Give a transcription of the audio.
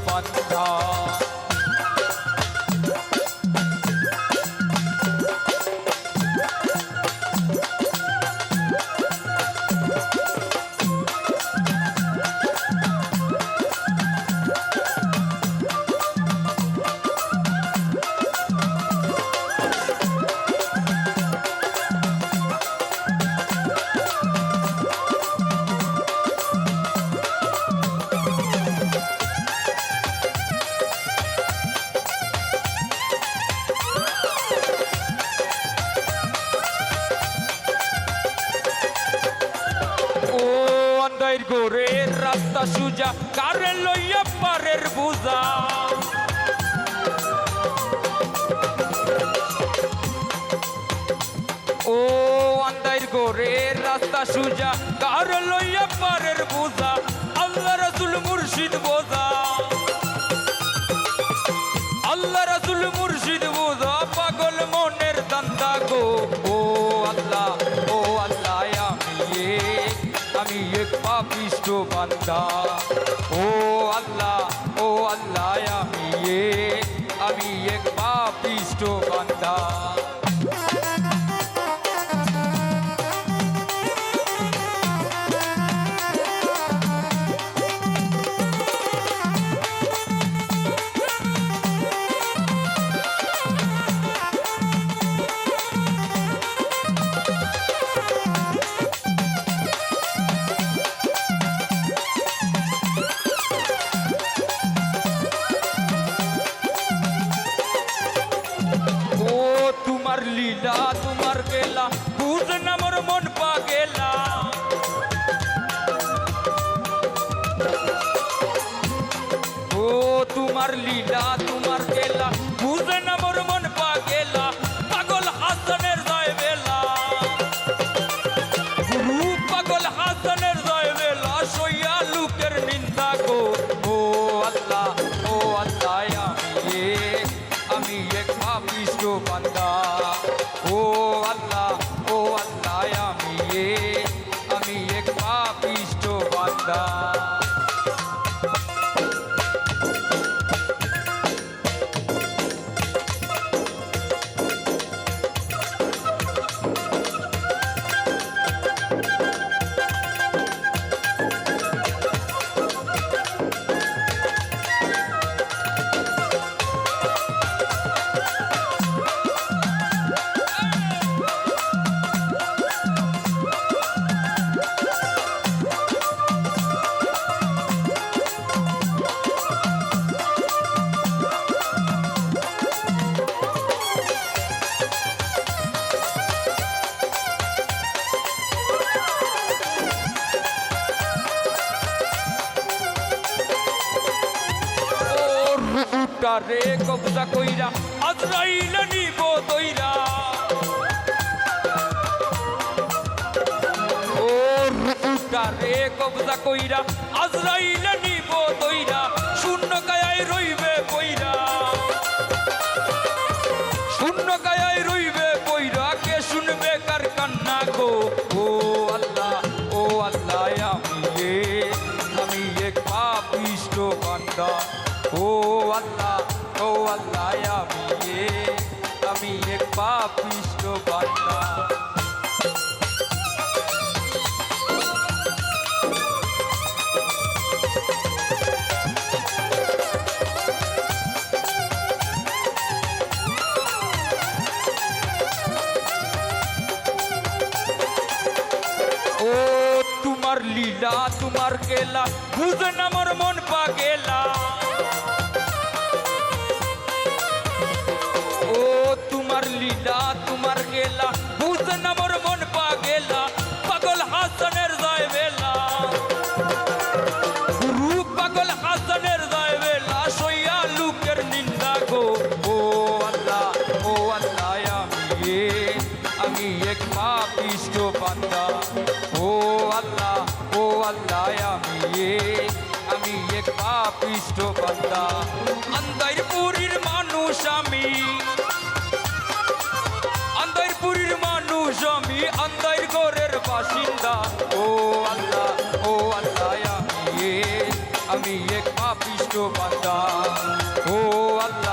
বান্ধা। গোরের রাস্তা সুজা কারে লইয়া পারের বোঝা। ও আন্দাইর গোরের রাস্তা সুজা কারে লইয়া পারের বোঝা। আল্লাহ রাসূল মুর্শিদ বোঝা, আল্লাহ রাসূল মুর্শিদ বোঝা, পাগল মনের দান্দা গো। ও আল্লাহ আমি এক পাপিষ্ঠ বান্দা। ও আল্লাহ আমি এক পাপিষ্ঠ বান্দা। লীলা তোমার গেলা বুঝ না মোর মন পা গেলা। ও তোমার লীলা তোমার গেলা বুঝ না মোর মন পা গেলা। পাগল হাসানের জয় বেলা, গুরু পাগল হাসানের জয় বেলা, সইয়া লোকের নিন্দা গো। ও আল্লাহ আমি এক পাপিষ্ঠ বান্দা। ও আল্লাহ আমি এক পাপিষ্ঠ বান্দা। রে কবজা কইরা আজরাইল নিব দইরা। ও রূপটা রে কবজা কইরা আজরাইল নিব দইরা। শূন্য কায়ায় রইবে কইরা, শূন্য কায়ায় রইবে কইরা, কে শুনবে কার কান্না গো। ও আল্লাহ আমি এক পাপিষ্ঠ বান্দা। ও আল্লাহ আমি এক পাপিষ্ঠ বান্দা। ও তোমার লীলা তোমার গেলা বুঝ না মোর মন পা গেলা। ও তোমার লীলা তোমার গেলা বুঝ না মোর মন পা গেলা। পাগল হাসানের জয় বেলা, গুরু পাগল হাসানের জয় বেলা, সইয়া লোকের নিন্দা গো। ও আল্লাহ আমি এক পাপিষ্ঠ বান্দা। ও আল্লাহ আমি এক পাপিষ্ঠ বান্দা। আন্দাইরপুরীর মানুষ আমি, আন্দাইরপুরীর মানুষ আমি, আন্দাইর গোরের বাসিন্দা। ও আল্লাহ আমি এক পাপিষ্ঠ বান্দা। ভাষা। ও আল্লাহ